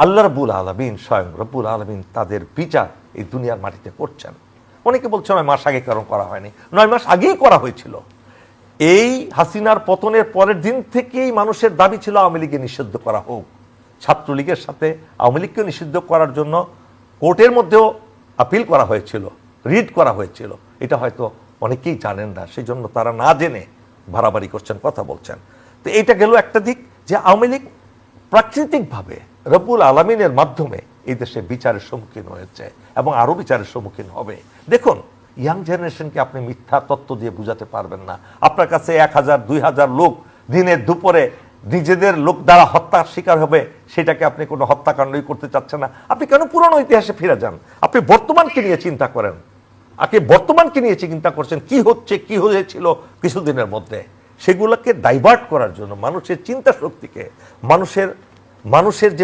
আল্লাহ রাব্বুল আলামিন, স্বয়ং রব্বুল আলামিন তাদের বিচার এই দুনিয়ার মাটিতে করছেন। অনেকে বলছে 9 মাস আগে কারণ করা হয়নি, 9 মাস আগেই করা হয়েছিল। এই হাসিনার পতনের পরের দিন থেকেই মানুষের দাবি ছিল আওয়ামী লীগকে নিষিদ্ধ করা হোক। ছাত্রলীগের সাথে আওয়ামী লীগকে নিষিদ্ধ করার জন্য কোর্টের মধ্যেও আপিল করা হয়েছিল, রিট করা হয়েছিল। এটা হয়তো অনেকেই জানেন না, সেই জন্য তারা না জেনে বাড়াবাড়ি করছেন, কথা বলছেন। তো এইটা গেল একটা দিক, যে আওয়ামী লীগ প্রাকৃতিকভাবে রব্বুল আলামিনের মাধ্যমে এই দেশে বিচারের সম্মুখীন হয়েছে এবং আরও বিচারের সম্মুখীন হবে। দেখুন, ইয়াং জেনারেশনকে আপনি মিথ্যা তত্ত্ব দিয়ে বুঝাতে পারবেন না। আপনার কাছে 1000 2000 লোক দিনের দুপুরে নিজেদের লোক দ্বারা হত্যার শিকার হবে, সেটাকে আপনি কোনো হত্যাকাণ্ডই করতে চাচ্ছেন না। আপনি কেন পুরনো ইতিহাসে ফিরে যান? আপনি বর্তমানকে নিয়ে চিন্তা করেন। আপনি বর্তমানকে নিয়ে চিন্তা করছেন কি হচ্ছে, কি হয়েছিল কিছুদিনের মধ্যে। সেগুলোকে ডাইভার্ট করার জন্য মানুষের চিন্তা শক্তিকে, মানুষের যে